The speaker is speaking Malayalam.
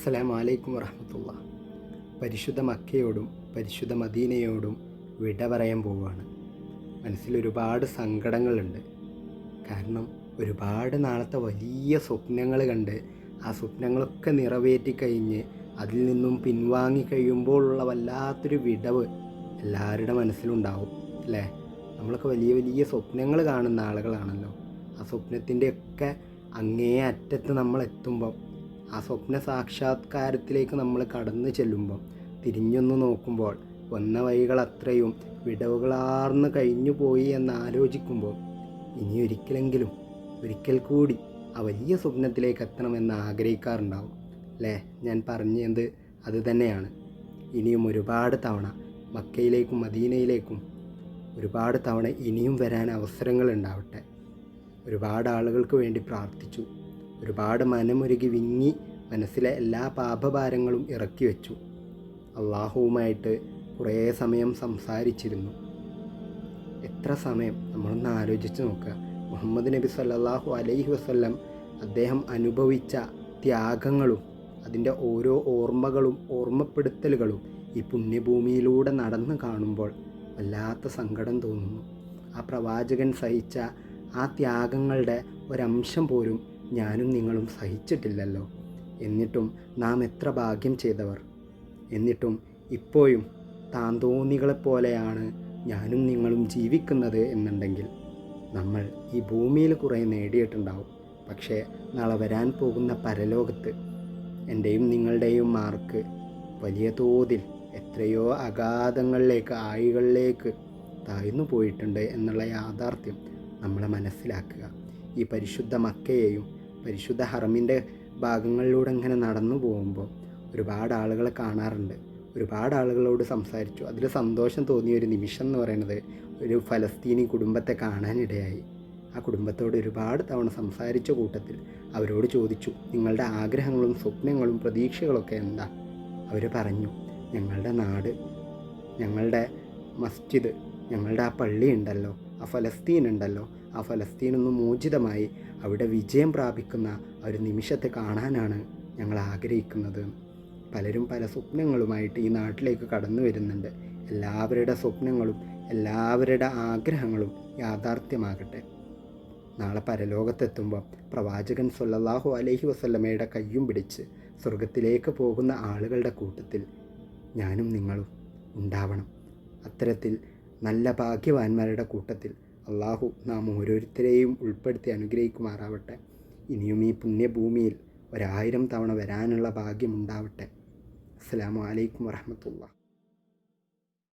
അസ്സലാമു അലൈക്കും വറഹ്മത്തുള്ളാഹി. പരിശുദ്ധ മക്കയോടും പരിശുദ്ധ മദീനയോടും വിട പറയാൻ പോവുകയാണ്. മനസ്സിലൊരുപാട് സങ്കടങ്ങളുണ്ട്. കാരണം ഒരുപാട് നാളത്തെ വലിയ സ്വപ്നങ്ങൾ കണ്ട് ആ സ്വപ്നങ്ങളൊക്കെ നിറവേറ്റി കഴിഞ്ഞ് അതിൽ നിന്നും പിൻവാങ്ങി കഴിയുമ്പോഴുള്ള വല്ലാത്തൊരു വിടവ് എല്ലാവരുടെ മനസ്സിലുണ്ടാവും അല്ലേ? നമ്മളൊക്കെ വലിയ വലിയ സ്വപ്നങ്ങൾ കാണുന്ന ആളുകളാണല്ലോ. ആ സ്വപ്നത്തിൻ്റെയൊക്കെ അങ്ങേ അറ്റത്ത് നമ്മൾ എത്തുമ്പം, ആ സ്വപ്ന സാക്ഷാത്കാരത്തിലേക്ക് നമ്മൾ കടന്നു ചെല്ലുമ്പം തിരിഞ്ഞൊന്ന് നോക്കുമ്പോൾ വന്ന വഴികൾ അത്രയും വിടവുകളാർന്ന് കഴിഞ്ഞു പോയി എന്ന് ആലോചിക്കുമ്പോൾ ഇനി ഒരിക്കൽ കൂടി ആ വലിയ സ്വപ്നത്തിലേക്ക് എത്തണമെന്ന് ആഗ്രഹിക്കാറുണ്ടാവും അല്ലേ? ഞാൻ പറഞ്ഞത് അത് തന്നെയാണ്. ഇനിയും ഒരുപാട് തവണ മക്കയിലേക്കും മദീനയിലേക്കും ഒരുപാട് തവണ ഇനിയും വരാൻ അവസരങ്ങൾ ഉണ്ടാവട്ടെ. ഒരുപാട് ആളുകൾക്ക് വേണ്ടി പ്രാർത്ഥിച്ചു. ഒരുപാട് മനമൊരുകി വിങ്ങി മനസ്സിലെ എല്ലാ പാപഭാരങ്ങളും ഇറക്കി വെച്ചു. അള്ളാഹുവുമായിട്ട് കുറേ സമയം സംസാരിച്ചിരുന്നു. എത്ര സമയം നമ്മളൊന്ന് ആലോചിച്ച് നോക്കുക. മുഹമ്മദ് നബി സല്ലല്ലാഹു അലൈഹി വസല്ലം അദ്ദേഹം അനുഭവിച്ച ത്യാഗങ്ങളും അതിൻ്റെ ഓരോ ഓർമ്മകളും ഓർമ്മപ്പെടുത്തലുകളും ഈ പുണ്യഭൂമിയിലൂടെ നടന്ന് കാണുമ്പോൾ വല്ലാത്ത സങ്കടം തോന്നുന്നു. ആ പ്രവാചകൻ സഹിച്ച ആ ത്യാഗങ്ങളുടെ ഒരംശം പോലും ഞാനും നിങ്ങളും സഹിച്ചിട്ടില്ലല്ലോ. എന്നിട്ടും നാം എത്ര ഭാഗ്യം ചെയ്തവർ. എന്നിട്ടും ഇപ്പോഴും താന്തോന്നികളെപ്പോലെയാണ് ഞാനും നിങ്ങളും ജീവിക്കുന്നത് എന്നുണ്ടെങ്കിൽ നമ്മൾ ഈ ഭൂമിയിൽ കുറേ നേടിയിട്ടുണ്ടാവും. പക്ഷേ നാളെ വരാൻ പോകുന്ന പരലോകത്ത് എൻ്റെയും നിങ്ങളുടെയും മാർക്ക് വലിയ തോതിൽ എത്രയോ അഗാധങ്ങളിലേക്ക് ആഴികളിലേക്ക് താഴ്ന്നു പോയിട്ടുണ്ട് എന്നുള്ള യാഥാർത്ഥ്യം നമ്മളെ മനസ്സിലാക്കുക. ഈ പരിശുദ്ധ മക്കയെയും പരിശുദ്ധ ഹറമിൻ്റെ ഭാഗങ്ങളിലൂടെ ഇങ്ങനെ നടന്നു പോകുമ്പോൾ ഒരുപാട് ആളുകളെ കാണാറുണ്ട്. ഒരുപാട് ആളുകളോട് സംസാരിച്ചു. അതിൽ സന്തോഷം തോന്നിയ ഒരു നിമിഷം എന്ന് പറയുന്നത് ഒരു ഫലസ്തീനി കുടുംബത്തെ കാണാനിടയായി. ആ കുടുംബത്തോട് ഒരുപാട് തവണ സംസാരിച്ച കൂട്ടത്തിൽ അവരോട് ചോദിച്ചു, നിങ്ങളുടെ ആഗ്രഹങ്ങളും സ്വപ്നങ്ങളും പ്രതീക്ഷകളൊക്കെ എന്താ? അവർ പറഞ്ഞു, ഞങ്ങളുടെ നാട്, ഞങ്ങളുടെ മസ്ജിദ്, ഞങ്ങളുടെ ആ പള്ളി ഉണ്ടല്ലോ, ആ ഫലസ്തീൻ ഉണ്ടല്ലോ, ആ ഫലസ്തീനൊന്ന് മോചിതമായി അവിടെ വിജയം പ്രാപിക്കുന്ന ഒരു നിമിഷത്തെ കാണാനാണ് ഞങ്ങൾ ആഗ്രഹിക്കുന്നത്. പലരും പല സ്വപ്നങ്ങളുമായിട്ട് ഈ നാട്ടിലേക്ക് കടന്നു വരുന്നുണ്ട്. എല്ലാവരുടെ സ്വപ്നങ്ങളും എല്ലാവരുടെ ആഗ്രഹങ്ങളും യാഥാർത്ഥ്യമാകട്ടെ. നാളെ പരലോകത്തെത്തുമ്പോൾ പ്രവാചകൻ സ്വല്ലല്ലാഹു അലൈഹി വസല്ലമയുടെ കയ്യും പിടിച്ച് സ്വർഗത്തിലേക്ക് പോകുന്ന ആളുകളുടെ കൂട്ടത്തിൽ ഞാനും നിങ്ങളും ഉണ്ടാവണം. അത്തരത്തിൽ നല്ല ഭാഗ്യവാന്മാരുടെ കൂട്ടത്തിൽ അള്ളാഹു നാം ഓരോരുത്തരെയും ഉൾപ്പെടുത്തി അനുഗ്രഹിക്കുമാറാവട്ടെ. ഇനിയും ഈ പുണ്യഭൂമിയിൽ 1000 തവണ വരാനുള്ള ഭാഗ്യമുണ്ടാവട്ടെ. അസ്സലാമു അലൈക്കും വറഹ്മത്തുള്ളാഹി.